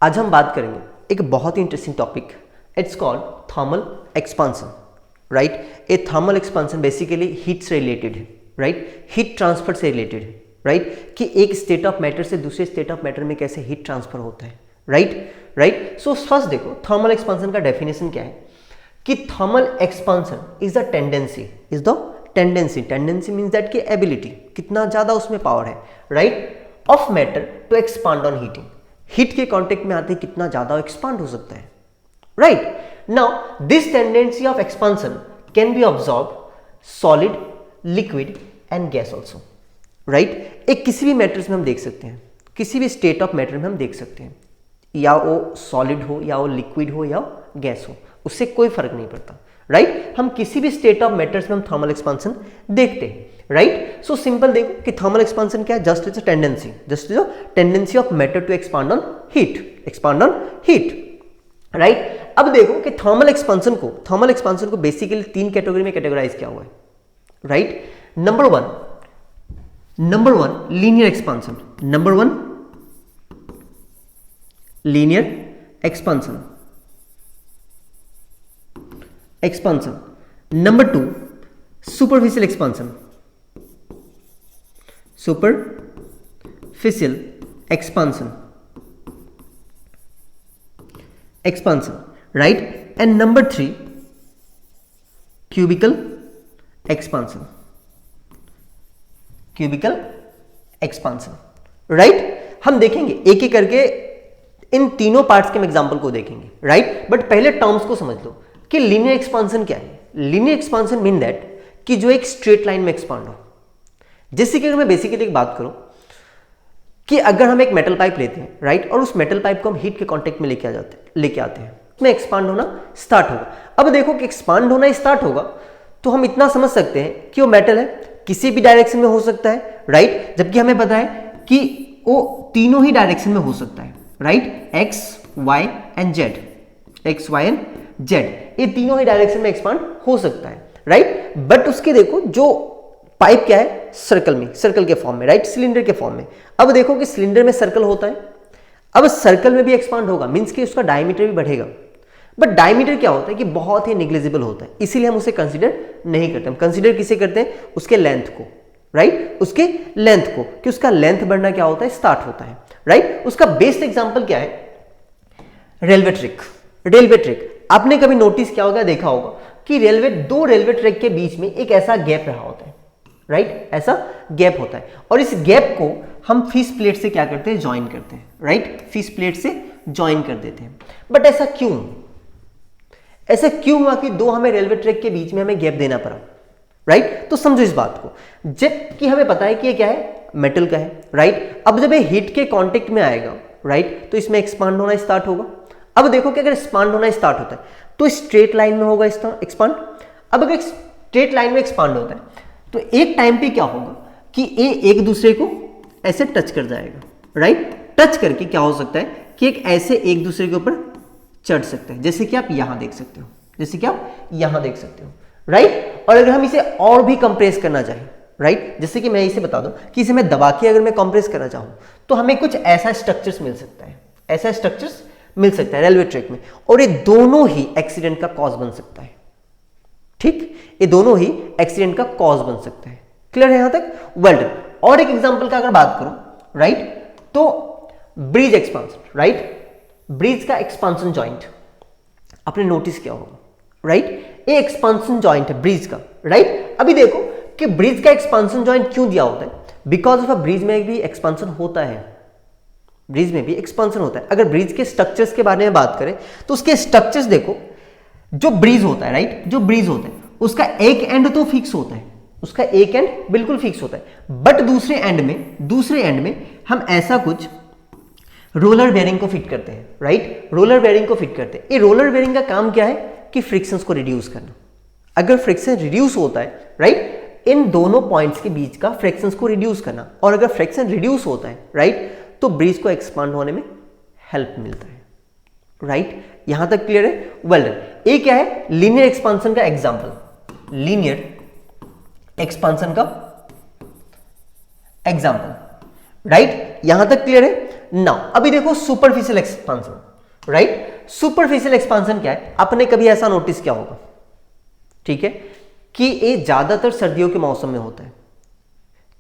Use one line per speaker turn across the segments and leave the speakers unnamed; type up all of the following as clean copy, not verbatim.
आज हम बात करेंगे एक बहुत ही interesting topic, it's called thermal expansion, right. Uh thermal expansion basically heat से रिलेटेड है, राइट, हीट ट्रांसफर से रिलेटेड है, राइट, कि एक स्टेट ऑफ मैटर से दूसरे स्टेट ऑफ मैटर में कैसे हीट ट्रांसफर होता है, राइट। सो फर्स्ट देखो थर्मल एक्सपांसन का डेफिनेशन क्या है कि thermal expansion is the tendency means that की एबिलिटी, कितना ज्यादा उसमें पावर है, right, of matter to expand on heating, heat के कांटेक्ट में आते ही कितना ज्यादा एक्सपांड हो सकता है, right. Now this tendency of expansion can be observe solid, liquid and gas also, right. एक किसी भी मैटर्स में हम देख सकते हैं, किसी भी स्टेट ऑफ मैटर में हम देख सकते हैं, या वो सॉलिड हो या वो लिक्विड हो या गैस हो, उससे कोई फर्क नहीं पड़ता, राइट। हम किसी भी स्टेट ऑफ मैटर्स में हम थर्मल एक्सपांसन देखते हैं, राइट। सो सिंपल देखो कि थर्मल एक्सपांसन क्या है, just is a tendency of matter to expand on heat, right. अब देखो कि थर्मल एक्सपांसन को बेसिकली तीन कैटेगरी में कैटेगराइज किया हुआ है, right. Number one linear expansion, number two superficial expansion, right, and number three cubical expansion, right. हम देखेंगे एक एक करके इन तीनों पार्ट्स के हम एग्जांपल को देखेंगे, राइट। बट पहले टर्म्स को समझ लो कि लीनियर एक्सपांसन क्या है। लीनियर एक्सपांसन मीन दैट कि जो एक स्ट्रेट लाइन में एक्सपांड हो। जैसे कि अगर मैं बेसिकली एक बात करूं कि अगर हम एक मेटल पाइप लेते हैं, राइट, और उस मेटल पाइप को हम हीट के कांटेक्ट में लेके आते हैं, उसमें एक्सपांड होना स्टार्ट होगा। अब देखो कि एक्सपांड होना स्टार्ट होगा तो हम इतना समझ सकते हैं कि वो मेटल है, किसी भी डायरेक्शन में हो सकता है, राइट, जबकि हमें पता है कि वो तीनों ही डायरेक्शन में हो सकता है, right, X Y and Z, ये तीनों ही डायरेक्शन में एक्सपांड हो सकता है, राइट। बट उसके देखो जो पाइप क्या है, सर्कल के फॉर्म में, राइट, सिलेंडर के फॉर्म में। अब देखो कि सिलेंडर में सर्कल होता है, अब सर्कल में भी एक्सपांड होगा, मींस कि उसका डायमीटर भी बढ़ेगा। बट डायमीटर क्या होता है कि बहुत ही निग्लिजिबल होता है, इसीलिए हम उसे कंसीडर नहीं करते। हम कंसीडर किसे करते हैं, उसके लेंथ को, राइट, उसके लेंथ को, कि उसका लेंथ बढ़ना क्या होता है, स्टार्ट होता है, राइट। उसका बेस्ट एग्जांपल क्या है, रेलवे ट्रैक। आपने कभी नोटिस किया होगा, देखा होगा कि दो रेलवे ट्रैक के बीच में एक ऐसा गैप रहा होता है, राइट, ऐसा गैप होता है, और इस गैप को हम फिश प्लेट से क्या करते हैं, ज्वाइन करते हैं, राइट, फिश प्लेट से ज्वाइन कर देते हैं। बट ऐसा क्यों हुआ कि दो हमें रेलवे ट्रैक के बीच में हमें गैप देना पड़ा, राइट। तो समझो इस बात को, जबकि हमें पता है कि ये क्या है, मेटल का है, राइट। अब जब ये हीट के कांटेक्ट में आएगा, राइट, तो इसमें एक्सपांड होना स्टार्ट होगा। अब देखो कि अगर एक्सपांड होना स्टार्ट होता है तो स्ट्रेट लाइन में होगा एक्सपांड। अब अगर स्ट्रेट लाइन में एक्सपांड होता है तो एक टाइम पे क्या होगा कि ये एक दूसरे को ऐसे टच कर जाएगा, राइट। टच करके क्या हो सकता है कि एक ऐसे एक दूसरे के ऊपर चढ़ सकते हैं, जैसे कि आप यहां देख सकते हो, राइट। और अगर हम इसे और भी कंप्रेस करना चाहें, राइट, जैसे कि मैं इसे बता दूं कि इसे मैं दबा के अगर मैं कंप्रेस करना चाहूं तो हमें कुछ ऐसा स्ट्रक्चर्स मिल सकता है रेलवे ट्रैक में, और ये दोनों ही एक्सीडेंट का कॉज बन सकता है, ठीक, ये दोनों ही एक्सीडेंट का कॉज बन सकता है। क्लियर है यहां तक, वेल डन। और एक एग्जांपल का अगर बात करूं, राइट, तो ब्रिज एक्सपांसन, राइट, ब्रिज का एक्सपांसन जॉइंट आपने नोटिस किया होगा, राइट, ये एक्सपांसन जॉइंट है ब्रिज का, राइट। अभी देखो कि ब्रिज का एक्सपांसन जॉइंट क्यों दिया होता है, बिकॉज ऑफ ब्रिज में भी एक्सपांसन होता है, अगर ब्रिज के स्ट्रक्चर्स के बारे में बात करें तो उसके स्ट्रक्चर्स देखो, जो ब्रिज होता है, राइट, उसका एक एंड तो फिक्स होता है, बिल्कुल फिक्स होता है, बट दूसरे एंड में हम ऐसा कुछ रोलर बेयरिंग को फिट करते हैं, राइट, ये रोलर बेयरिंग का काम क्या है कि फ्रिक्शंस को रिड्यूस करना। अगर फ्रिक्शन रिड्यूस होता है, राइट, इन दोनों पॉइंट्स के बीच का फ्रिक्शंस को रिड्यूस करना, और अगर फ्रिक्शन रिड्यूस होता है, राइट, तो ब्रिज को एक्सपांड होने में हेल्प मिलता है, राइट। यहां तक क्लियर है, वेल डन। ये क्या है, लीनियर एक्सपांसन का एग्जांपल, राइट, यहां तक क्लियर है। नाउ अभी देखो superficial expansion, right. Superficial expansion क्या है, आपने कभी ऐसा नोटिस किया होगा, ठीक है, कि ये ज्यादातर सर्दियों के मौसम में होता है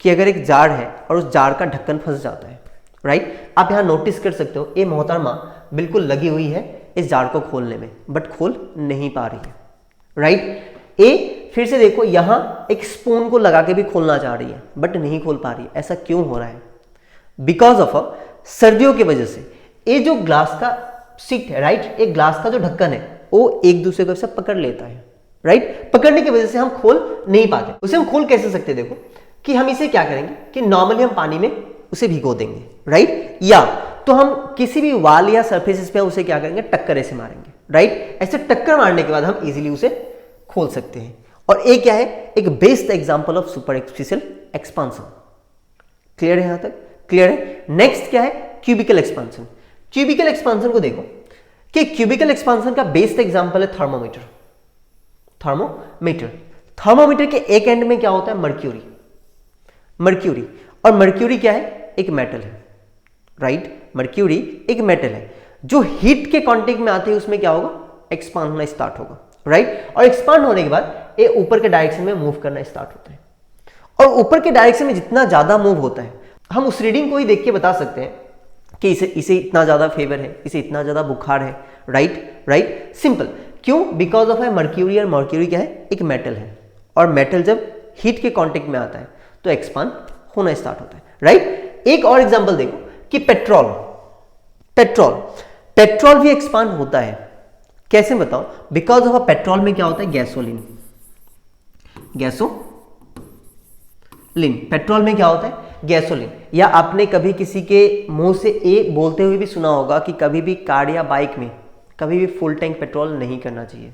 कि अगर एक जार है और उस जार का ढक्कन फंस जाता है, राइट। आप यहां नोटिस कर सकते हो ये मोहतरमा बिल्कुल लगी हुई है इस जार को खोलने में, बट खोल नहीं पा रही है, राइट। ए फिर से देखो यहां एक स्पून को लगा के भी खोलना चाह रही है बट नहीं खोल पा रही है। ऐसा क्यों हो रहा है? बिकॉज ऑफ सर्दियों की वजह से ये जो ग्लास का सीट है, राइट, एक ग्लास का जो ढक्कन है वो एक दूसरे को सब पकड़ लेता है, राइट। पकड़ने की वजह से हम खोल नहीं पाते। उसे हम खोल कैसे सकते, देखो कि हम इसे क्या करेंगे कि नॉर्मली हम पानी में उसे भिगो देंगे, राइट, या तो हम किसी भी वाल या सरफेसेस पे उसे क्या करेंगे, टक्कर ऐसे मारेंगे, राइट। ऐसे टक्कर मारने के बाद हम इजीली उसे खोल सकते हैं। और एक क्या है, एक best example of superficial expansion. Clear है? यहां तक क्लियर है? नेक्स्ट क्या है, क्यूबिकल एक्सपांसन। क्यूबिकल एक्सपांसन को देखो कि क्यूबिकल एक्सपांसन का बेस्ट एग्जांपल है थर्मोमीटर। थर्मोमीटर थर्मोमीटर के एक एंड में क्या होता है, मर्क्यूरी। मर्क्यूरी, और मर्क्यूरी क्या है, एक मेटल है, राइट। मर्क्यूरी एक मेटल है जो हीट के कांटेक्ट में आते ही उसमें क्या होगा, एक्सपांड होना स्टार्ट होगा, राइट। और एक्सपांड होने के बाद ये ऊपर के डायरेक्शन में मूव करना स्टार्ट होता है। और ऊपर के डायरेक्शन में जितना ज्यादा मूव होता है, हम उस रीडिंग को ही देख के बता सकते हैं कि इसे इतना ज्यादा फेवर है, इसे इतना ज्यादा बुखार है, राइट। सिंपल। क्यों? बिकॉज ऑफ है मर्क्यूरी, और मर्क्यूरी क्या है, एक मेटल है, और मेटल जब हीट के कांटेक्ट में आता है तो एक्सपांड होना स्टार्ट होता है, राइट। एक और एग्जांपल देखो कि पेट्रोल पेट्रोल भी एक्सपांड होता है। कैसे बताओ? बिकॉज ऑफ पेट्रोल में क्या होता है, गैसोलीन। पेट्रोल में क्या होता है, गैसोलीन। या आपने कभी किसी के मुंह से ए बोलते हुए भी सुना होगा कि कभी भी कार या बाइक में कभी भी फुल टैंक पेट्रोल नहीं करना चाहिए।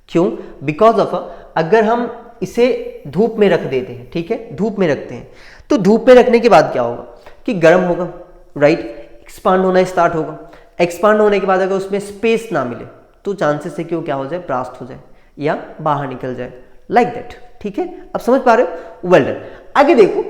क्यों? बिकॉज ऑफ अगर हम इसे धूप में रख देते हैं, ठीक है, धूप में रखते हैं, तो धूप में रखने के बाद क्या होगा कि गर्म होगा, राइट, एक्सपांड होना स्टार्ट होगा। एक्सपांड होने के बाद अगर उसमें स्पेस ना मिले तो चांसेस है कि वो क्या हो जाए, ब्लास्ट हो जाए या बाहर निकल जाए, लाइक दैट, ठीक है। अब समझ पा रहे हो? Well done. आगे देखो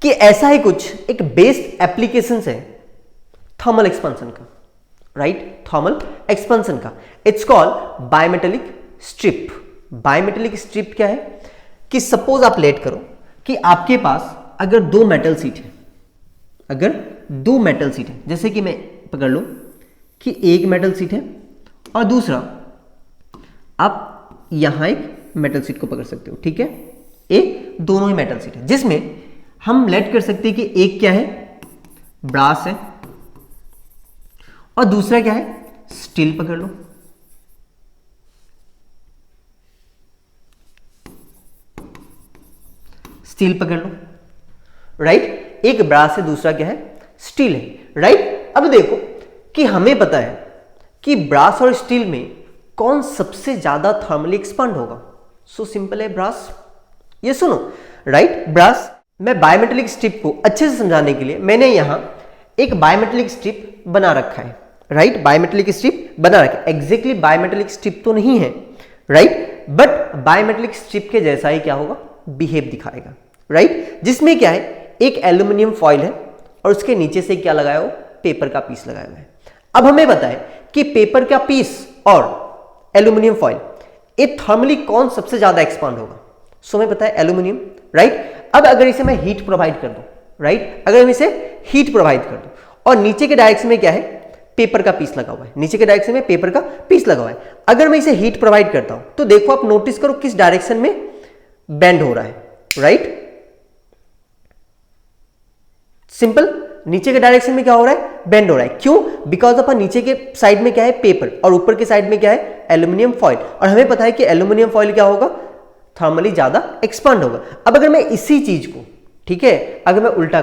कि ऐसा ही कुछ एक बेस्ट एप्लीकेशन है थर्मल एक्सपेंशन का, राइट, थर्मल एक्सपेंशन का। It's called bimetallic strip. Bimetallic strip क्या है कि सपोज आप लेट करो कि आपके पास अगर दो मेटल सीट है, जैसे कि मैं पकड़ लूं कि एक मेटल सीट है और दूसरा, आप यहां एक मेटल सीट को पकड़ सकते हो, ठीक है, एक दोनों ही मेटल सीट है, जिसमें हम लेट कर सकते हैं कि एक क्या है, ब्रास है, और दूसरा क्या है, स्टील। पकड़ लो, स्टील पकड़ लो, राइट। एक ब्रास है, दूसरा क्या है, स्टील है, राइट। अब देखो कि हमें पता है कि ब्रास और स्टील में कौन सबसे ज्यादा थर्मली एक्सपांड होगा। सो सिंपल है, ब्रास। ये सुनो, राइट, ब्रास। मैं बायोमेटेलिक स्ट्रिप को अच्छे से समझाने के लिए मैंने यहां एक बायोमेटेलिक स्ट्रिप बना रखा है, राइट, बायोमेटेलिक स्ट्रिप बना रखा है। एग्जैक्टली बायोमेटेलिक स्ट्रिप तो नहीं है, राइट, बट बायोमेटेलिक स्ट्रिप के जैसा ही क्या होगा, बिहेव दिखाएगा, राइट। जिसमें क्या है, एक एल्यूमिनियम फॉइल है और उसके नीचे से क्या लगाया हो, पेपर का पीस लगाया हुआ है। अब हमें पता है कि पेपर का पीस और एल्यूमिनियम फॉइल, ये थर्मली कौन सबसे ज्यादा एक्सपांड होगा। सो हमें पता है एल्यूमिनियम, राइट। अब अगर इसे मैं हीट प्रोवाइड कर दूं, राइट, अगर मैं इसे हीट प्रोवाइड कर दूं और नीचे के डायरेक्शन में क्या है, पेपर का पीस लगा हुआ है, नीचे के डायरेक्शन में पेपर का पीस लगा हुआ है। अगर मैं इसे हीट प्रोवाइड करता हूं तो देखो आप नोटिस करो किस डायरेक्शन में बेंड हो रहा है, राइट। सिंपल, नीचे के डायरेक्शन में क्या हो रहा है, बेंड हो रहा है। क्यों? बिकॉज ऑफ नीचे के साइड में क्या है, पेपर, और ऊपर के साइड में क्या है, एल्यूमिनियम फॉइल। और हमें पता है कि एल्यूमिनियम फॉइल क्या होगा, थर्मली ज्यादा एक्सपांड होगा। अब अगर मैं इसी चीज को, ठीक है, अगर मैं उल्टा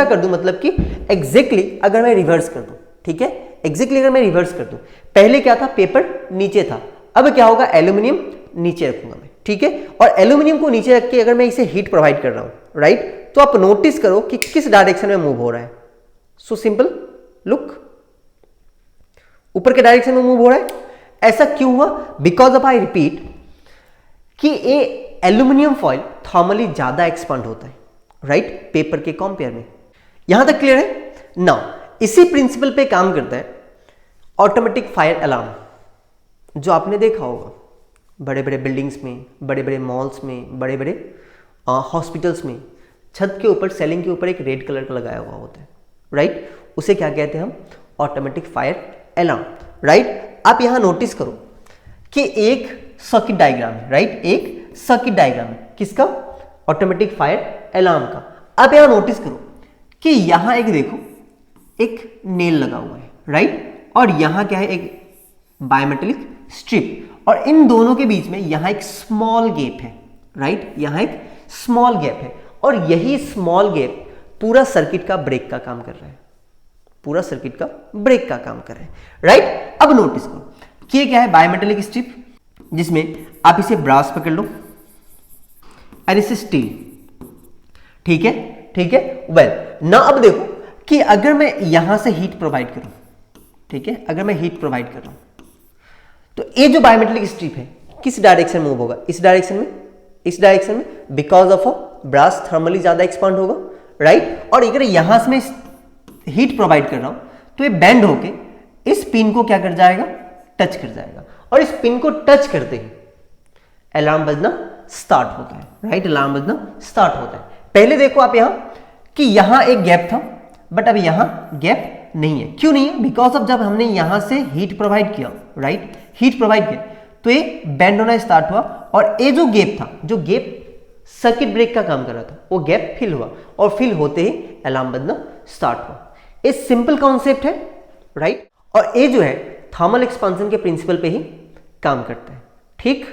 कर दूं मतलब कि एग्जैक्टली अगर मैं रिवर्स कर दूं, ठीक है, एग्जैक्टली अगर मैं रिवर्स कर दूं, पहले क्या था, पेपर नीचे था, अब क्या होगा, एल्यूमिनियम नीचे रखूंगा मैं, ठीक है। और एल्यूमिनियम को नीचे रख के अगर मैं इसे हीट प्रोवाइड कर रहा हूं, राइट, तो आप नोटिस करो कि किस डायरेक्शन में मूव हो रहा है। सो सिंपल, लुक, ऊपर के डायरेक्शन में मूव हो रहा है। ऐसा क्यों हुआ? बिकॉज ऑफ, आई रिपीट, कि ये एल्यूमिनियम फॉइल थर्मली ज्यादा एक्सपांड होता है, राइट, पेपर के कंपेयर में। यहां तक क्लियर है? नाउ इसी प्रिंसिपल पे काम करता है ऑटोमेटिक फायर अलार्म, जो आपने देखा होगा बड़े बड़े बिल्डिंग्स में, बड़े बड़े मॉल्स में, बड़े बड़े हॉस्पिटल्स में छत के ऊपर, सीलिंग के ऊपर एक रेड कलर का लगाया हुआ होता है, राइट? उसे क्या कहते हैं हम? Automatic fire alarm, right? आप यहां नोटिस करो कि एक सर्किट डायग्राम है, राइट? एक सर्किट डायग्राम है किसका? ऑटोमेटिक फायर अलार्म का। अब यहां नोटिस करो कि यहां एक देखो एक नेल लगा हुआ है, राइट? और यहां क्या है? एक बायोमेटेलिक स्ट्रिप, और इन दोनों के बीच में यहां एक स्मॉल गैप है, राइट? यहां एक स्मॉल गैप है, और यही स्मॉल गैप पूरा सर्किट का ब्रेक का काम कर रहा है, पूरा सर्किट का ब्रेक का काम कर रहा है, राइट? अब नोटिस करो कि ये क्या है? बायोमेटेलिक स्ट्रिप, जिसमें आप इसे ब्रास पकड़ लो और इसे स्टील, ठीक है? ठीक है, वेल ना अब देखो कि अगर मैं यहां से हीट प्रोवाइड करूं, ठीक है, अगर मैं हीट प्रोवाइड कर रहा हूं तो ये जो बायोमेटेलिक स्ट्रिप है किस डायरेक्शन में मूव होगा? इस डायरेक्शन में, इस डायरेक्शन में, because of a brass thermally ज्यादा एक्सपांड होगा, राइट? और अगर यहां से मैं हीट प्रोवाइड कर रहा हूं तो ये बेंड होके इस पिन को क्या कर जाएगा? टच कर जाएगा, और इस पिन को टच करते ही अलार्म बजना स्टार्ट होता है, राइट? अलार्म बजना स्टार्ट होता है। पहले देखो आप यहां कि यहां एक गैप था, बट अब यहां गैप नहीं है। क्यों नहीं है? बिकॉज ऑफ जब हमने यहां से हीट प्रोवाइड किया, राइट? हीट प्रोवाइड किया तो ये बेंड होना स्टार्ट हुआ, और ये जो गैप था, जो गैप सर्किट ब्रेक का काम कर रहा था, वो गैप फिल हुआ, और फिल होते ही अलार्म बजना स्टार्ट हुआ। ये सिंपल कॉन्सेप्ट है, राइट? और ये जो है थर्मल एक्सपेंशन के प्रिंसिपल पे ही काम करता है, ठीक?